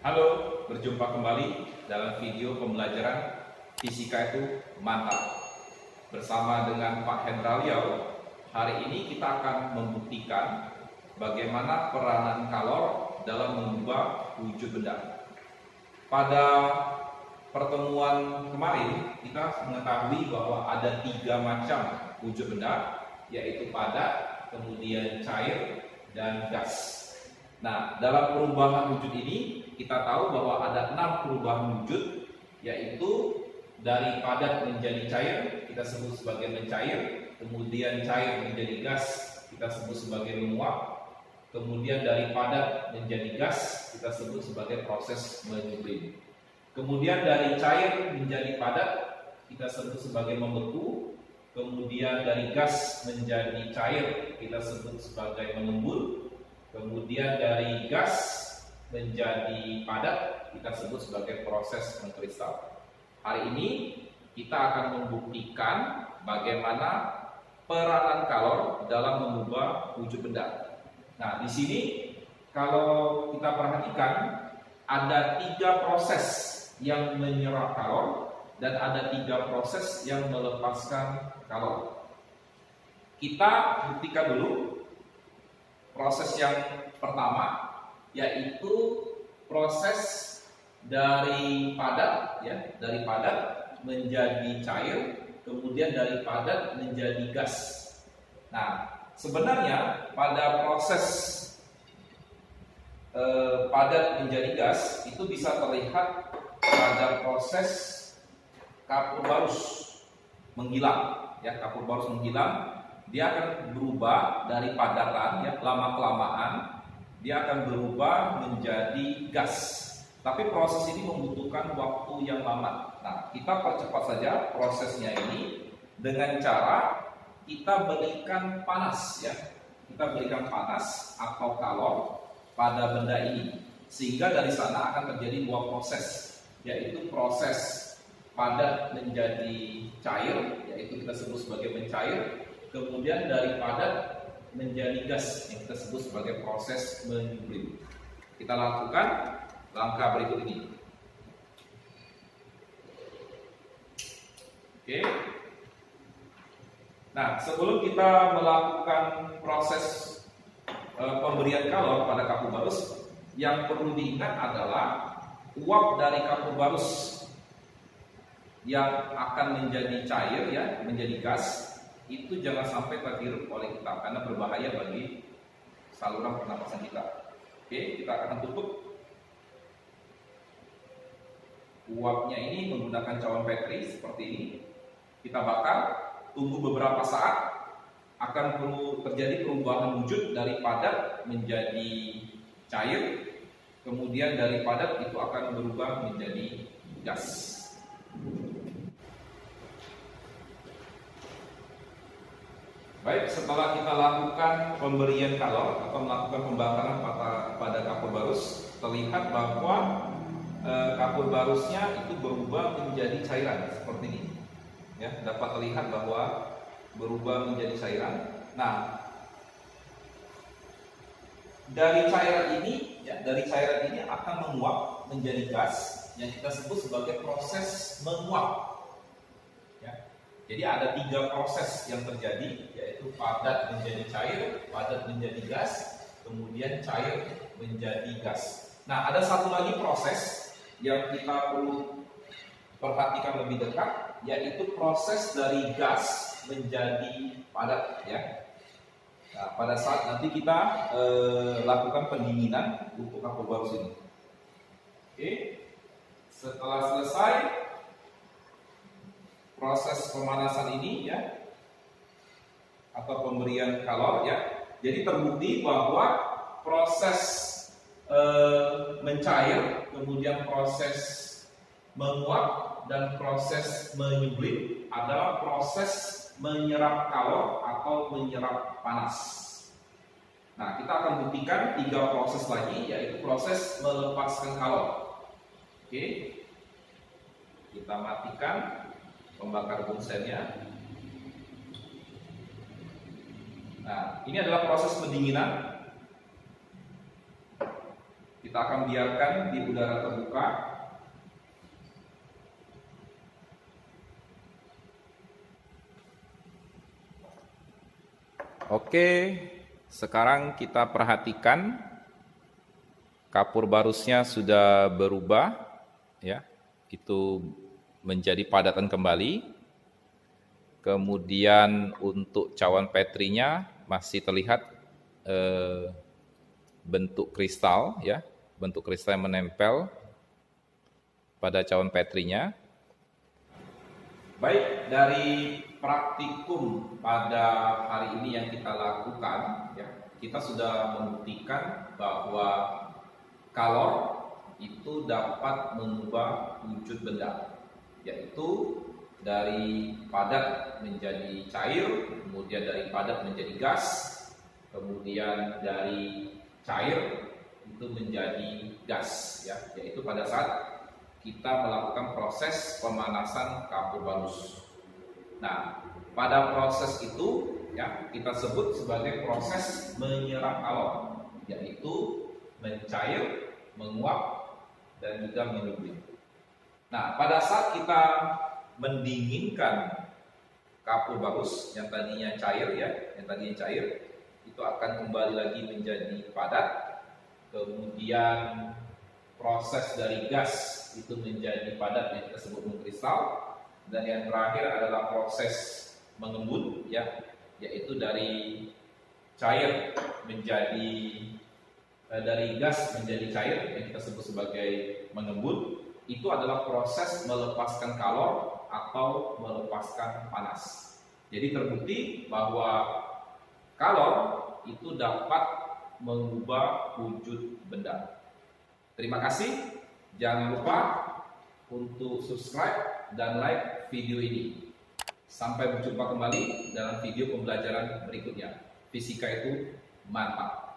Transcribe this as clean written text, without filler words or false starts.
Halo, berjumpa kembali dalam video pembelajaran fisika itu mantap. Bersama dengan Pak Hendra Riau, hari ini kita akan membuktikan bagaimana peranan kalor dalam mengubah wujud benda. Pada pertemuan kemarin, kita mengetahui bahwa ada 3 macam wujud benda, yaitu padat, kemudian cair, dan gas. Nah, dalam perubahan wujud ini kita tahu bahwa ada 6 perubahan wujud, yaitu dari padat menjadi cair kita sebut sebagai mencair, kemudian cair menjadi gas kita sebut sebagai menguap, kemudian dari padat menjadi gas kita sebut sebagai proses menyublim, kemudian dari cair menjadi padat kita sebut sebagai membeku, kemudian dari gas menjadi cair kita sebut sebagai mengembul, kemudian dari gas menjadi padat kita sebut sebagai proses mengkristal. Hari ini kita akan membuktikan bagaimana peranan kalor dalam mengubah wujud benda. Nah, di sini kalau kita perhatikan ada 3 proses yang menyerap kalor dan ada 3 proses yang melepaskan kalor. Kita buktikan dulu proses yang pertama, yaitu proses dari padat, dari padat menjadi cair, kemudian dari padat menjadi gas. Nah, sebenarnya pada proses padat menjadi gas itu bisa terlihat pada proses kapur barus menghilang, kapur barus menghilang. Dia akan berubah dari padatan, lama-kelamaan dia akan berubah menjadi gas. Tapi proses ini membutuhkan waktu yang lama. Nah, kita percepat saja prosesnya ini dengan cara kita berikan panas, Kita berikan panas atau kalor pada benda ini, sehingga dari sana akan terjadi 2 proses, yaitu proses padat menjadi cair, yaitu kita sebut sebagai mencair. Kemudian dari padat menjadi gas yang kita sebut sebagai proses menyublim. Kita lakukan langkah berikut ini. Oke. Nah, sebelum kita melakukan proses pemberian kalor pada kapur barus, yang perlu diingat adalah uap dari kapur barus yang akan menjadi cair, menjadi gas, itu jangan sampai terhirup oleh kita karena berbahaya bagi saluran pernapasan kita. Oke, kita akan tutup uapnya ini menggunakan cawan Petri seperti ini. Kita bakar, tunggu beberapa saat, akan perlu terjadi perubahan wujud dari padat menjadi cair, kemudian dari padat itu akan berubah menjadi gas. Baik, setelah kita lakukan pemberian kalor atau melakukan pembakaran pada kapur barus, terlihat bahwa kapur barusnya itu berubah menjadi cairan seperti ini. Dapat terlihat bahwa berubah menjadi cairan. Nah, dari cairan ini akan menguap menjadi gas yang kita sebut sebagai proses menguap. Jadi ada 3 proses yang terjadi, yaitu padat menjadi cair, padat menjadi gas, kemudian cair menjadi gas. Nah, ada satu lagi proses yang kita perlu perhatikan lebih dekat, yaitu proses dari gas menjadi padat, Nah, pada saat nanti kita lakukan pendinginan untuk kapur barus ini. Oke. Setelah selesai proses pemanasan ini, atau pemberian kalor, jadi terbukti bahwa proses mencair, kemudian proses menguap dan proses menyublim adalah proses menyerap kalor atau menyerap panas. Nah, kita akan buktikan 3 proses lagi, yaitu proses melepaskan kalor. Oke, kita matikan pembakar bunsennya. Nah, ini adalah proses pendinginan. Kita akan biarkan di udara terbuka. Oke, sekarang kita perhatikan kapur barusnya sudah berubah, ya, itu menjadi padatan kembali. Kemudian untuk cawan petrinya masih terlihat bentuk kristal, ya, bentuk kristal yang menempel pada cawan petrinya. Baik, dari praktikum pada hari ini yang kita lakukan, ya, kita sudah membuktikan bahwa kalor itu dapat mengubah wujud benda, yaitu dari padat menjadi cair, kemudian dari padat menjadi gas, kemudian dari cair itu menjadi gas, ya, yaitu pada saat kita melakukan proses pemanasan kapur barus. Nah, pada proses itu, ya, kita sebut sebagai proses menyerap kalor, yaitu mencair, menguap, dan juga menyublim. Nah, pada saat kita mendinginkan kapur barus yang tadinya cair, ya, itu akan kembali lagi menjadi padat. Kemudian proses dari gas itu menjadi padat yang kita sebut mengkristal, dan yang terakhir adalah proses mengembun, ya, yaitu dari cair menjadi dari gas menjadi cair yang kita sebut sebagai mengembun. Itu adalah proses melepaskan kalor atau melepaskan panas. Jadi terbukti bahwa kalor itu dapat mengubah wujud benda. Terima kasih. Jangan lupa untuk subscribe dan like video ini. Sampai berjumpa kembali dalam video pembelajaran berikutnya. Fisika itu mantap.